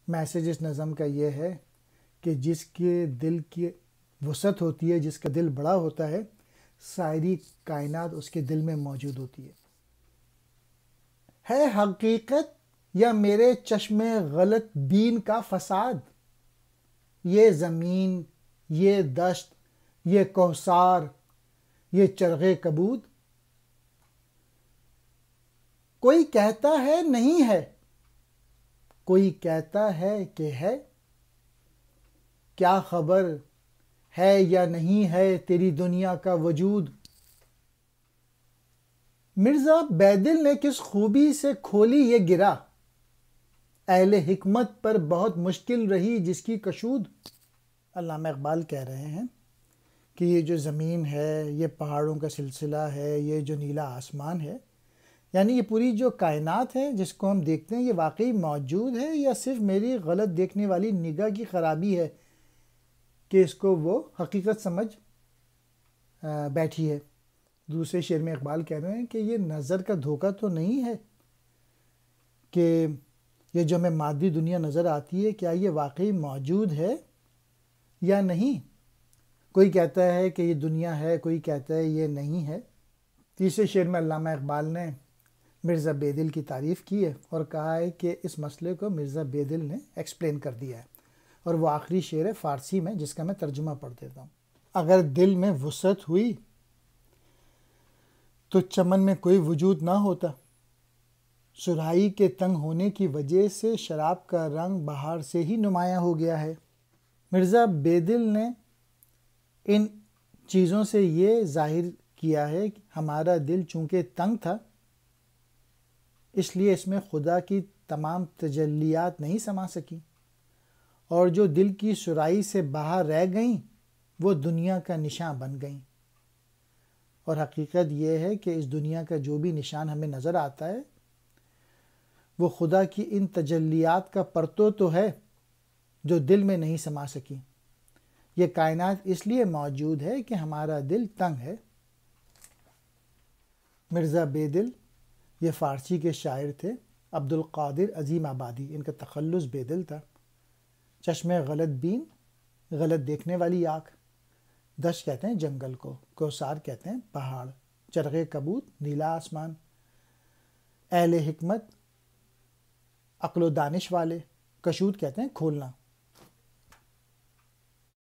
Message اس نظم کا یہ ہے کہ جس کے دل کی وسعت ہوتی ہے، جس کا دل بڑا ہوتا ہے، ساری کائنات اس کے دل میں موجود ہوتی ہے حقیقت یا میرے چشم غلط بین کا فساد؟ یہ زمین، یہ دشت، یہ کوثار، یہ چرغ کبود، کوئی کہتا ہے نہیں ہے، کوئی کہتا ہے کہ ہے، کیا خبر ہے یا نہیں ہے تیری دنیا کا وجود؟ مرزا بیدل نے کس خوبی سے کھولی یہ گرہ، اہل حکمت پر بہت مشکل رہی جس کی کشود۔ علامہ اقبال کہہ رہے ہیں کہ یہ جو زمین ہے، یہ پہاڑوں کا سلسلہ ہے، یہ جو نیلا آسمان ہے، یعنی یہ پوری جو کائنات ہے جس کو ہم دیکھتے ہیں، یہ واقعی موجود ہے یا صرف میری غلط دیکھنے والی نگاہ کی خرابی ہے کہ اس کو وہ حقیقت سمجھ بیٹھی ہے۔ دوسرے شعر میں اقبال کہہ رہے ہیں کہ یہ نظر کا دھوکہ تو نہیں ہے کہ یہ جو ہمیں مادی دنیا نظر آتی ہے، کیا یہ واقعی موجود ہے یا نہیں؟ کوئی کہتا ہے کہ یہ دنیا ہے، کوئی کہتا ہے یہ نہیں ہے۔ تیسرے شعر میں علامہ اقبال نے مرزا بیدل کی تعریف کی ہے اور کہا ہے کہ اس مسئلے کو مرزا بیدل نے ایکسپلین کر دیا ہے، اور وہ آخری شعر ہے فارسی میں جس کا میں ترجمہ پڑھ دیتا ہوں۔ اگر دل میں وسعت ہوئی تو چمن میں کوئی وجود نہ ہوتا، سرائی کے تنگ ہونے کی وجہ سے شراب کا رنگ بہار سے ہی نمایاں ہو گیا ہے۔ مرزا بیدل نے ان چیزوں سے یہ ظاہر کیا ہے کہ ہمارا دل چونکہ تنگ تھا، اس لیے اس میں خدا کی تمام تجلیات نہیں سما سکیں، اور جو دل کی سرائی سے باہر رہ گئیں وہ دنیا کا نشان بن گئیں۔ اور حقیقت یہ ہے کہ اس دنیا کا جو بھی نشان ہمیں نظر آتا ہے وہ خدا کی ان تجلیات کا پرتو تو ہے جو دل میں نہیں سما سکی۔ یہ کائنات اس لیے موجود ہے کہ ہمارا دل تنگ ہے۔ مرزا بیدل یہ فارسی کے شاعر تھے، عبدالقادر عظیم آبادی ان کا تخلص بیدل تھا۔ چشم غلط بین، غلط دیکھنے والی آنکھ، دشت کہتے ہیں جنگل کو، کوثار کہتے ہیں پہاڑ، چرغ کبود نیلا آسمان، اہل حکمت عقل و دانش والے، کشود کہتے ہیں کھولنا۔